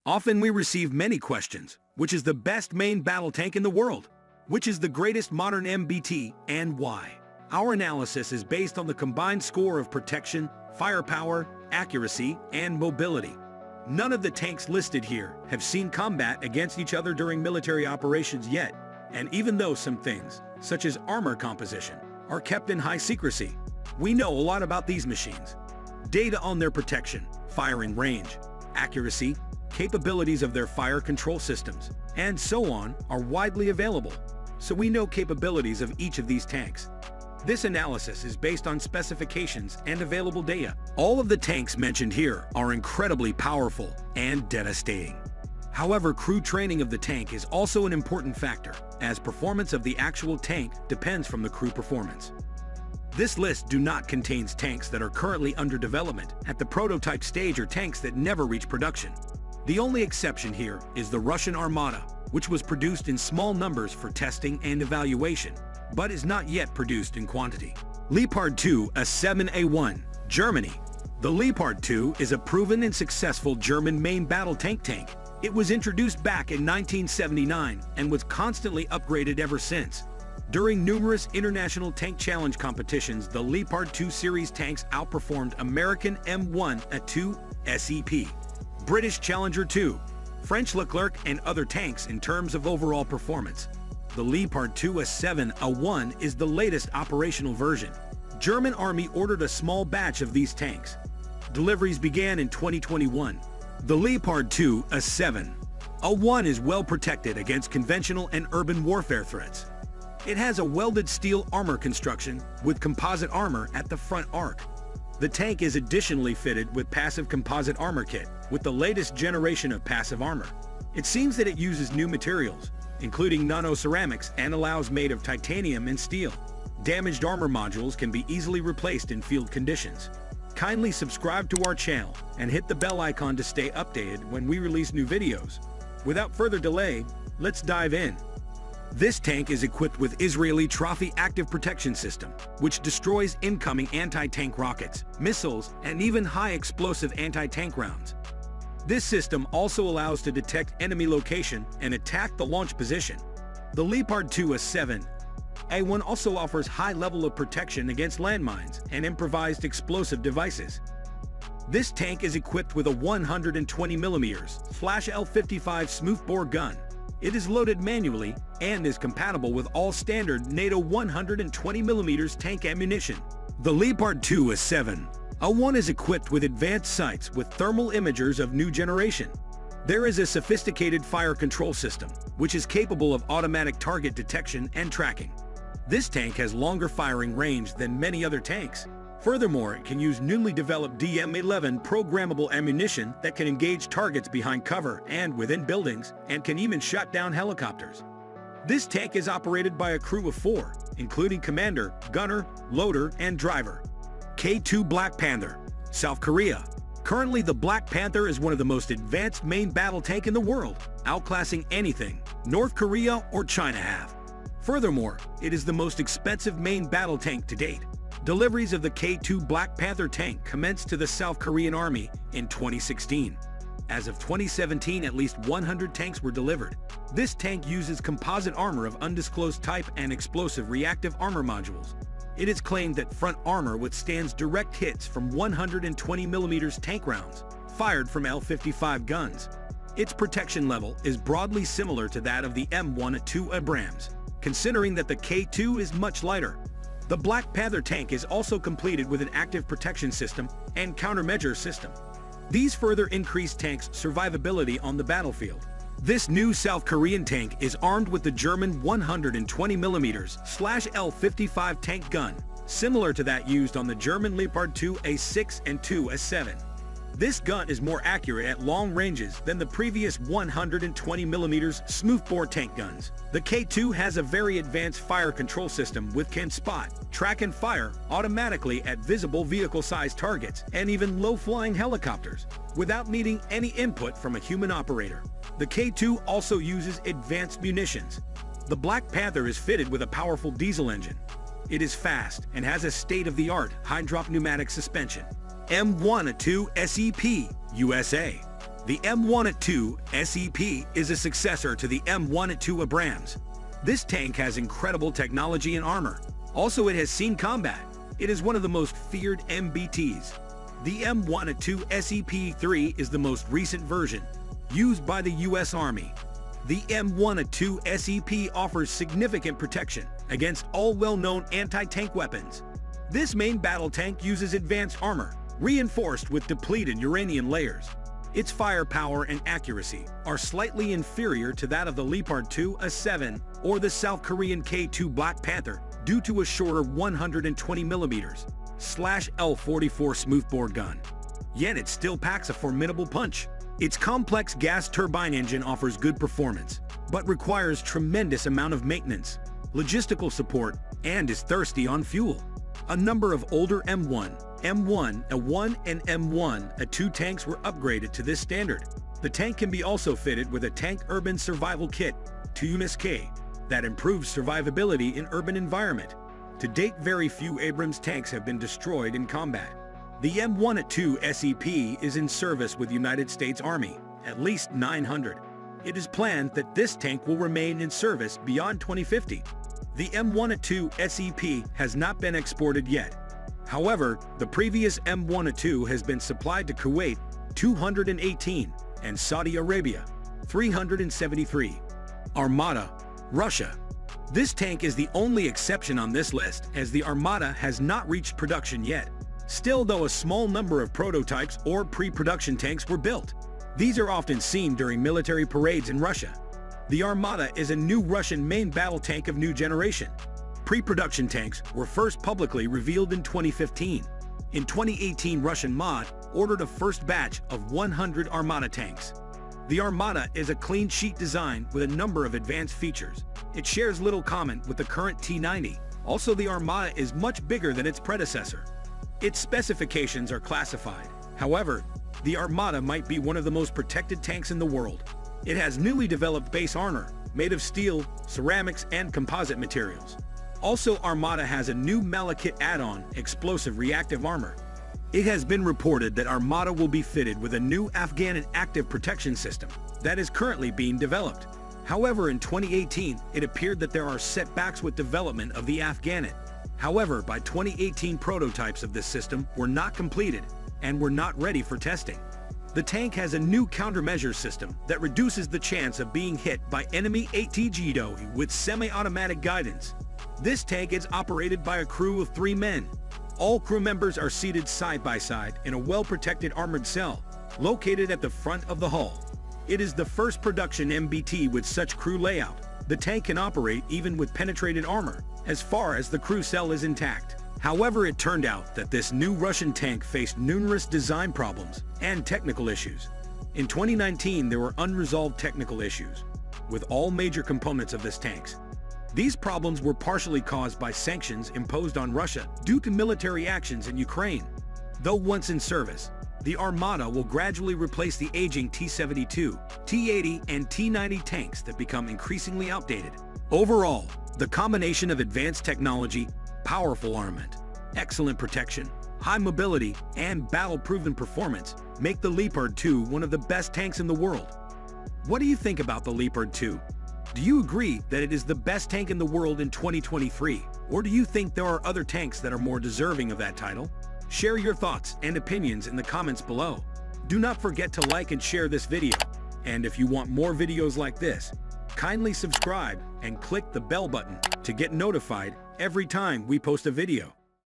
Often we receive many questions. Which is the best main battle tank in the world? Which is the greatest modern MBT and why? Our analysis is based on the combined score of protection, firepower, accuracy, and mobility. None of the tanks listed here have seen combat against each other during military operations yet, and even though some things, such as armor composition, are kept in high secrecy, we know a lot about these machines. Data on their protection, firing range, accuracy, capabilities of their fire control systems, and so on are widely available, so we know capabilities of each of these tanks. This analysis is based on specifications and available data. All of the tanks mentioned here are incredibly powerful and devastating. However, crew training of the tank is also an important factor, as performance of the actual tank depends from the crew performance. This list do not contain tanks that are currently under development at the prototype stage or tanks that never reach production. The only exception here is the Russian Armada, which was produced in small numbers for testing and evaluation, but is not yet produced in quantity. Leopard 2 A7A1, Germany. The Leopard 2 is a proven and successful German main battle tank. It was introduced back in 1979 and was constantly upgraded ever since. During numerous international tank challenge competitions, the Leopard 2 series tanks outperformed American M1A2 SEP, British Challenger 2, French Leclerc, and other tanks in terms of overall performance. The Leopard 2 A7A1 is the latest operational version. German Army ordered a small batch of these tanks. Deliveries began in 2021. The Leopard 2 A7A1 is well protected against conventional and urban warfare threats. It has a welded steel armor construction with composite armor at the front arc. The tank is additionally fitted with passive composite armor kit with the latest generation of passive armor. It seems that it uses new materials, including nano-ceramics, and allows made of titanium and steel. Damaged armor modules can be easily replaced in field conditions. Kindly subscribe to our channel and hit the bell icon to stay updated when we release new videos. Without further delay, let's dive in. This tank is equipped with Israeli Trophy Active Protection System, which destroys incoming anti-tank rockets, missiles, and even high-explosive anti-tank rounds. This system also allows to detect enemy location and attack the launch position. The Leopard 2 A7A1 also offers high level of protection against landmines and improvised explosive devices. This tank is equipped with a 120mm /L55 smoothbore gun. It is loaded manually and is compatible with all standard NATO 120mm tank ammunition. The Leopard 2 A7A1 is equipped with advanced sights with thermal imagers of new generation. There is a sophisticated fire control system, which is capable of automatic target detection and tracking. This tank has longer firing range than many other tanks. Furthermore, it can use newly developed DM11 programmable ammunition that can engage targets behind cover and within buildings, and can even shut down helicopters. This tank is operated by a crew of 4, including commander, gunner, loader, and driver. K2 Black Panther, South Korea. Currently, the Black Panther is one of the most advanced main battle tank in the world, outclassing anything North Korea or China have. Furthermore, it is the most expensive main battle tank to date. Deliveries of the K2 Black Panther tank commenced to the South Korean Army in 2016. As of 2017, at least 100 tanks were delivered. This tank uses composite armor of undisclosed type and explosive reactive armor modules. It is claimed that front armor withstands direct hits from 120mm tank rounds, fired from L55 guns. Its protection level is broadly similar to that of the M1A2 Abrams, considering that the K2 is much lighter. The Black Panther tank is also completed with an active protection system and countermeasure system. These further increase tanks' survivability on the battlefield. This new South Korean tank is armed with the German 120mm /L55 tank gun, similar to that used on the German Leopard 2 A6 and 2 A7. This gun is more accurate at long ranges than the previous 120mm smoothbore tank guns. The K2 has a very advanced fire control system which can spot, track and fire automatically at visible vehicle-sized targets and even low-flying helicopters, without needing any input from a human operator. The K2 also uses advanced munitions. The Black Panther is fitted with a powerful diesel engine. It is fast and has a state-of-the-art hydrop pneumatic suspension. M1A2 SEP, USA. The M1-2 SEP is a successor to the M1-2 Abrams. This tank has incredible technology and armor. Also, it has seen combat. It is one of the most feared MBTs. The M1-2 SEP-3 is the most recent version, used by the U.S. Army. The M1-2 SEP offers significant protection against all well-known anti-tank weapons. This main battle tank uses advanced armor, reinforced with depleted uranium layers. Its firepower and accuracy are slightly inferior to that of the Leopard 2 A7 or the South Korean K2 Black Panther due to a shorter 120mm/L44 smoothbore gun. Yet it still packs a formidable punch. Its complex gas turbine engine offers good performance, but requires tremendous amount of maintenance, logistical support, and is thirsty on fuel. A number of older M1-A1 and M1-A2 tanks were upgraded to this standard. The tank can be also fitted with a Tank Urban Survival Kit, TUNIS-K, that improves survivability in urban environment. To date, very few Abrams tanks have been destroyed in combat. The M1-A2 SEP is in service with United States Army, at least 900. It is planned that this tank will remain in service beyond 2050. The M1-A2 SEP has not been exported yet. However, the previous M1-A2 has been supplied to Kuwait, 218, and Saudi Arabia, 373. Armada Russia. This tank is the only exception on this list, as the Armada has not reached production yet. Still, though, a small number of prototypes or pre-production tanks were built. These are often seen during military parades in Russia. The Armada is a new Russian main battle tank of new generation. Pre-production tanks were first publicly revealed in 2015. In 2018, Russian MOD ordered a first batch of 100 Armada tanks. The Armada is a clean sheet design with a number of advanced features. It shares little common with the current T-90. Also, the Armada is much bigger than its predecessor. Its specifications are classified. However, the Armada might be one of the most protected tanks in the world. It has newly developed base armor, made of steel, ceramics, and composite materials. Also, Armada has a new Malachit add-on explosive reactive armor. It has been reported that Armada will be fitted with a new Afghan active protection system that is currently being developed. However, in 2018, it appeared that there are setbacks with development of the Afghan. However, by 2018, prototypes of this system were not completed and were not ready for testing. The tank has a new countermeasure system that reduces the chance of being hit by enemy ATGDO with semi-automatic guidance. This tank is operated by a crew of 3 men. All crew members are seated side by side in a well-protected armored cell located at the front of the hull. It is the first production MBT with such crew layout. The tank can operate even with penetrated armor, as far as the crew cell is intact. However, it turned out that this new Russian tank faced numerous design problems and technical issues. In 2019, there were unresolved technical issues with all major components of this tank. These problems were partially caused by sanctions imposed on Russia due to military actions in Ukraine. Though once in service, the Armada will gradually replace the aging T-72, T-80, and T-90 tanks that become increasingly outdated. Overall, the combination of advanced technology, powerful armament, excellent protection, high mobility, and battle-proven performance make the Leopard 2 one of the best tanks in the world. What do you think about the Leopard 2? Do you agree that it is the best tank in the world in 2023? Or do you think there are other tanks that are more deserving of that title? Share your thoughts and opinions in the comments below. Do not forget to like and share this video. And if you want more videos like this, kindly subscribe and click the bell button to get notified every time we post a video.